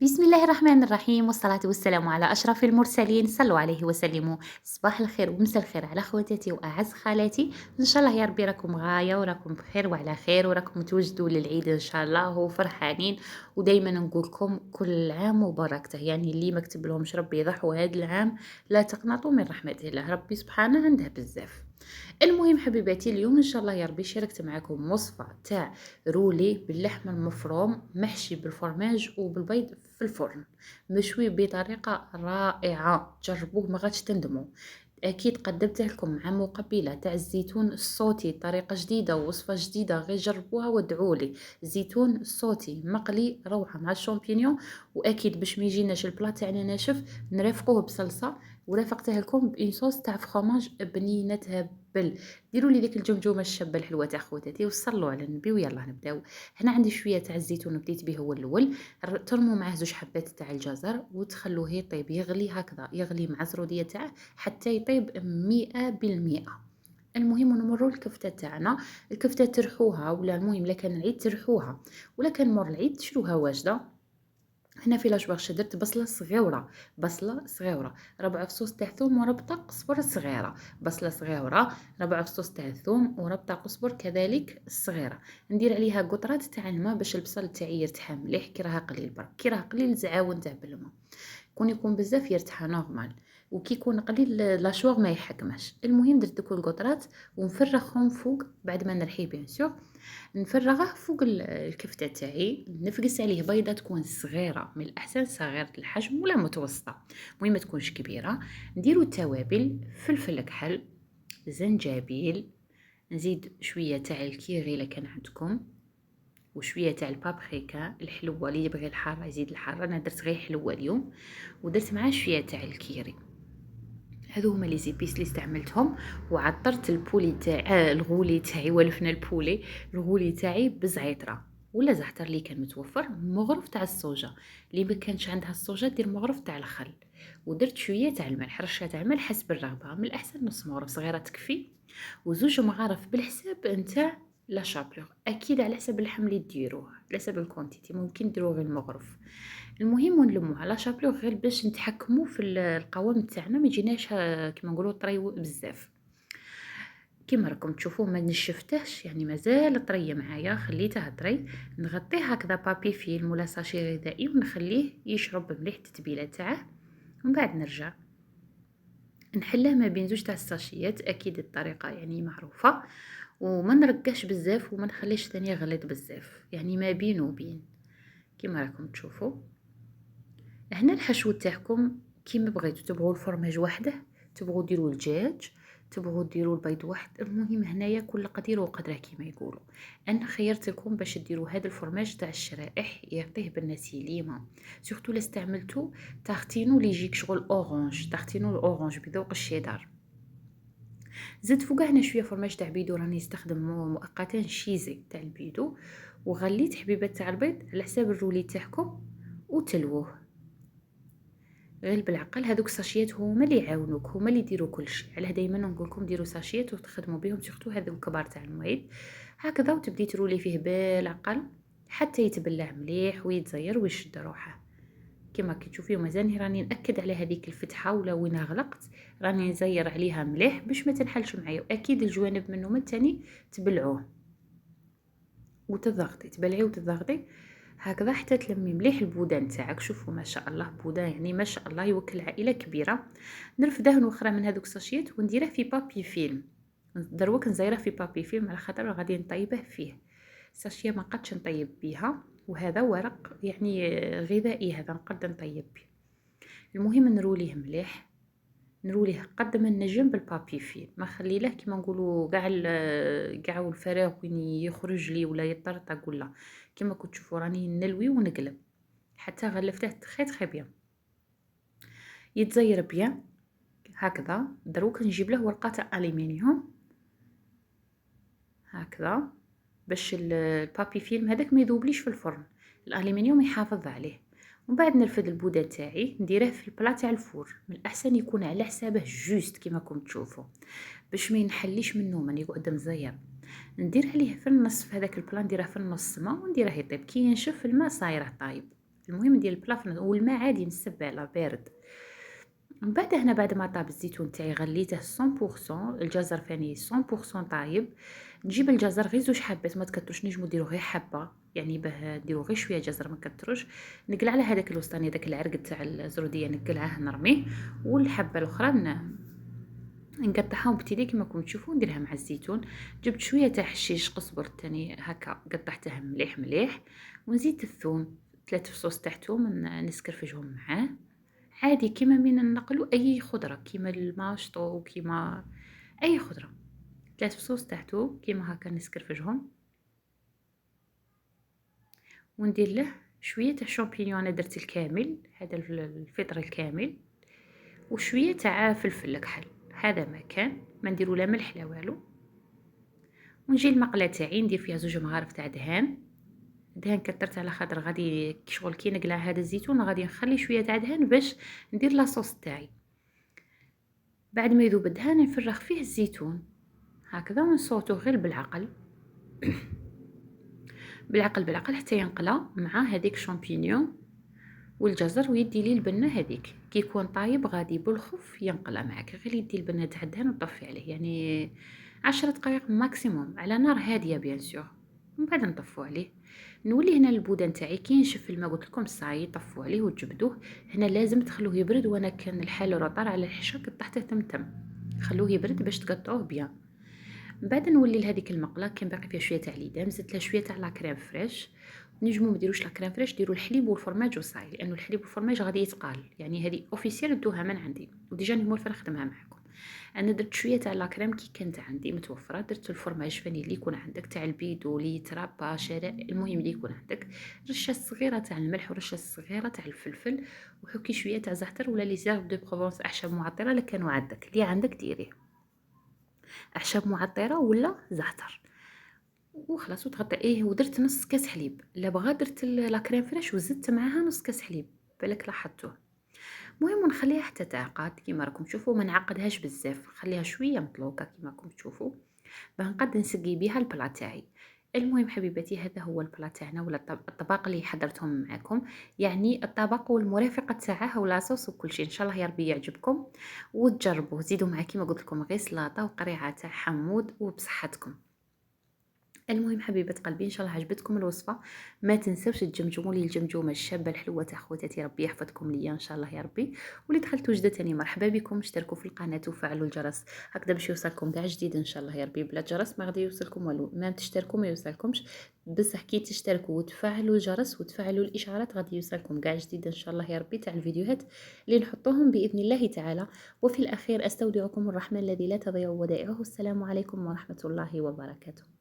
بسم الله الرحمن الرحيم والصلاة والسلام على أشرف المرسلين صلوا عليه وسلموا. صباح الخير ومساء الخير على خواتاتي وأعز خالاتي. إن شاء الله يا ربي راكم غاية وراكم بخير وعلى خير وراكم توجدوا للعيد إن شاء الله وفرحانين. ودايما نقول لكم كل عام وبركته، يعني اللي ما كتب لهمش ربي يضحوا هذا العام لا تقنطوا من رحمة الله، ربي سبحانه عنده بزاف. المهم حبيباتي، اليوم ان شاء الله يا ربي شاركت معكم وصفه تاع رولي باللحم المفروم محشي بالفرماج وبالبيض في الفرن، مشوي بطريقه رائعه. جربوه ما غادش تندموا. اكيد قدمته لكم مع مقبله تاع الزيتون الصوتي، طريقه جديده ووصفه جديده، غير جربوها وادعوا لي. زيتون الصوتي مقلي روعه مع الشامبينيون. واكيد باش ما يجيناش البلا تاعنا ناشف نرافقوه بصلصه، ورافقته لكم بإن صوص تاع فخوماج بنينتها بل. ديروا لي ديك الجمجومه الشابه الحلوه تاع خواتاتي وصلوا على النبي ويلا نبداو. هنا عندي شويه تاع الزيتون بديت به هو الاول. ترموا معاه زوج حبات تاع الجزر وتخلوه يطيب يغلي هكذا، يغلي مع الزروديه تاعه حتى يطيب 100%. المهم نمروا الكفته تاعنا. الكفته ترحوها، ولا المهم لا كان العيد ترحوها ولا كان مور العيد تشروها واجده. هنا في لاشباغ درت بصله صغيره، بصله صغيره، ربع فصوص تاع ثوم وربطه قزبر صغيره، بصله صغيره، ربع فصوص تاع ثوم وربطه قزبر كذلك صغيره. ندير عليها قطرات تاع الماء باش البصل تاعي يرتاح مليح. كي راه قليل برك، كي راه قليل زعاون تاع بالماء. كون يكون بزاف يرتاح نورمال، وكي يكون قليل لاشواغ ما يحكمش. المهم درت دوك القطرات ونفرغهم فوق بعد ما نرحيه بيان سور. نفرغه فوق الكفتة تاعي، نفقس عليه بيضة تكون صغيرة، من الأحسن صغيرة الحجم ولا متوسطة، المهم ما تكونش كبيرة. نديرو التوابل: فلفل كحل، زنجبيل، نزيد شوية تاع الكيري إلا كان عندكم، وشوية تاع البابريكا الحلوة، اللي يبغي الحارة يزيد الحارة، أنا درت غير حلوة اليوم. ودرت معاه شوية تاع الكيري. هذو هما لي زيبيس اللي استعملتهم. وعطرت البولي تاعي الغولي تاعي، ولفنا البولي الغولي تاعي بزعتره ولا زعتر اللي كان متوفر، مغرف تاع الصوجه. اللي ما كانش عندها الصوجه دير مغرف تاع الخل. ودرت شويه تاع الملح، رشه تاع الملح حسب الرغبه، من الاحسن نص مغرف صغيره تكفي. وزوج مغارف بالحساب نتاع لا شابلور، اكيد على حسب اللحم اللي ديروه، على حسب الكونتيتي ممكن ديروه غير المغرف. المهم ونلموها لا شابلور غير باش نتحكموا في القوام تاعنا، ما يجيناش كيما نقولوا طري بزاف. كيما راكم تشوفوه ما نشفتهش، يعني مازال طريه معايا، خليته طري. نغطيه هكذا بابي فيلم ولا ساشي غذائي ونخليه يشرب مليح التتبيله تاعه. ومن بعد نرجع نحله ما بين زوج تاع الساشيات، اكيد الطريقه يعني معروفه. وما نرقش بزاف وما نخليش ثاني غليظ بزاف، يعني ما بين وبين كيما راكم تشوفوا. هنا الحشو تاعكم كيما بغيتو، تبغوا الفرماج وحده، تبغوا ديروا الدجاج، تبغوا ديروا البيض واحد، المهم هنايا كل قدير وقدره كيما يقولوا. انا خيرت لكم باش ديروا هذا الفرماج تاع الشرائح، يعطيه بالنسيليمه. سورتو لا استعملتو تارتينو اللي يجيك شغل اورانج، تارتينو الاورانج بذوق الشيدر. زدت فوقه هنا شويه فرماج تاع بيدو، راني نستخدم مؤقتا شيزي تاع البيدو. وغليت حبيبات تاع البيض على حساب الرولي تاعكم وتلوه غير بالعقل. هذوك الساشيات هما اللي يعاونوك، هما اللي يديروا كل شيء. علاه دائما نقول لكم ديروا ساشيات وتخدموا بهم، سورتو هذوك كبار تاع المويد. هكذا وتبدي ترولي فيه بالعقل حتى يتبلع مليح ويتزير ويشد روحه. كما كتشوفيو مازال راني ناكد على هذيك الفتحه، ولا وين غلقت راني نزير عليها مليح باش ما تنحلش معايا. واكيد الجوانب منه من تاني تبلعوه وتضغطي، تبلعي وتضغطي هكذا حتى تلمي مليح البودان تاعك. شوفوا ما شاء الله بودان، يعني ما شاء الله يوكل عائله كبيره. نرف دهن اخرى من هذوك الساشيات ونديره في بابي فيلم. دروك نزيره في بابي فيلم على خاطر غادي نطيبه فيه. الساشيه ما قدش نطيب بيها، وهذا ورق يعني غذائي، هذا نقدر نطيب به. المهم نروليه مليح، نروليه قد ما نجم بالبابي فيلم، ما خليله كيما نقولوا كاع الفراغ وين يخرج لي ولا يطرطق، ولا كيما كنت تشوفوا راني نلوي ونقلب حتى غلفته تخي بيان يتزير بيان هكذا. دروك نجيب له ورقه تاع الومنيوم هكذا باش البابي فيلم هذاك ما يذوبليش في الفرن، الالومنيوم يحافظ عليه. ومن بعد نرفد البوده تاعي نديره في البلا تاع الفور، من الاحسن يكون على حسابه جوست كيما راكم تشوفوا باش ما ينحليش منه من يقعد مزير. ندير عليه في النص، في هذاك البلان نديره في النص ما ونديره يطيب. كي ينشف الماء صايره طايب، المهم ندير البلا والماء عادي نسبّله بارد. من بعد هنا بعد ما طاب الزيتون تاعي غليته 100%، الجزر ثاني 100% طايب. نجيب الجزر غير 2 حبات ما تكتروش، نجمو ديرو غير حبة، يعني باه نديرو غير شوية جزر ما نكتروش. نقلع على هذاك الوسطاني داك العرق تاع الزرودية نقلعه نرميه، والحبة الأخرى نقطعها بتيدي كيما راكم تشوفوا، نديرها مع الزيتون. جبت شويه تاع حشيش قزبر تاني هكا قطعته مليح مليح، ونزيد الثوم 3 فصوص تاع ثوم نسكرفجهم معاه عادي كيما من نقلو اي خضره كيما الماشطو كيما اي خضره. 3 فصوص تاع ثوم كيما هكا نسكرفجهم، وندير له شويه تاع شامبينيون. انا درت الكامل هذا الفطر الكامل، وشويه تاع فلفل كحل، هذا ما كان ما نديرو لا ملح لا والو. ونجي المقله تاعي ندير فيها 2 مغارف تاع دهان. دهان كترت على خاطر غادي شغل كي نقلع هذا الزيتون غادي نخلي شويه تاع دهان باش ندير لاصوص تاعي. بعد ما يذوب الدهان نفرغ فيه الزيتون هكذا ونصوتو غير بالعقل بالعقل بالعقل حتى ينقلى مع هذيك شامبينيون والجزر، ويدي لي البنه هذيك كي يكون طايب غادي بالخف ينقلى معك. غير يدي البنه تاع الدهان وطفي عليه، يعني 10 دقائق ماكسيموم على نار هاديه بيان سور. من بعد نطفو عليه. نولي هنا البودان تاعي كي نشف الماء قلت لكم صاي طفوا عليه وتجبدوه. هنا لازم تخلوه يبرد، وانا كان الحال روطار على الحشا طحته تمتم، خلوه يبرد باش تقطعوه بيان. من بعد نولي لهذيك المقله كان باقي فيها شويه تاع ليدام، زدت لها شويه تاع لا كريم فريش. نجمو ما ديروش لا كريم فريش، ديروا الحليب والفرماج وصاي، لانه الحليب والفرماج غادي يتقال، يعني هذه اوفيسيال ندوها من عندي وديجا ني مولفه نخدمها معكم. انا درت شويه تاع لا كريم كي كانت عندي متوفره، درت الفرماج فانيلي يكون عندك تاع البيدو ليترا باشا المهم اللي يكون عندك، رشه صغيره تاع الملح ورشه صغيره تاع الفلفل، وحكي شويه تاع زعتر ولا لي زيرب دو بروفونس اعشاب معطره اللي كانوا عندك اللي عندك ديريه اعشاب معطره ولا زعتر وخلاص وتغطي. ايه ودرت نص كاس حليب، لا بغا درت لا كريم فريش وزدت معاها نص كاس حليب بالك لاحظتوه. المهم نخليها حتى تعقد كيما راكم تشوفوا، ما نعقدهاش بزاف، خليها شويه مطلوقه كيما راكم تشوفوا باه نقد نسقي بها البلا تاعي. المهم حبيباتي هذا هو البلا تاعنا ولا الطباق اللي حضرتهم معكم، يعني الطبق والمرافقه تاعه ولا صوص وكل شيء. ان شاء الله يا ربي يعجبكم وتجربوه، زيدوا معاه كيما قلت لكم غير سلطه وقريعه تاع حمود وبصحتكم. المهم حبيبة قلبي ان شاء الله عجبتكم الوصفة، ما تنسوش تجمجموا لي الجمجومة الشابة الحلوة تاع خواتاتي، ربي يحفظكم ليا ان شاء الله يا ربي. واللي دخلتوا جديد تاني مرحبا بكم، اشتركوا في القناة وفعلوا الجرس هكذا باش يوصلكم كاع جديد ان شاء الله يا ربي. بلا جرس ما غادي يوصلكم والو، ما تشتركوا ما يوصلكمش، بصح كي تشتركوا وتفعلوا الجرس وتفعلوا الاشعارات غادي يوصلكم كاع جديد ان شاء الله يا ربي تاع الفيديوهات اللي نحطوهم باذن الله تعالى. وفي الاخير استودعكم الرحمن الذي لا تضيع ودائعه، السلام عليكم ورحمة الله وبركاته.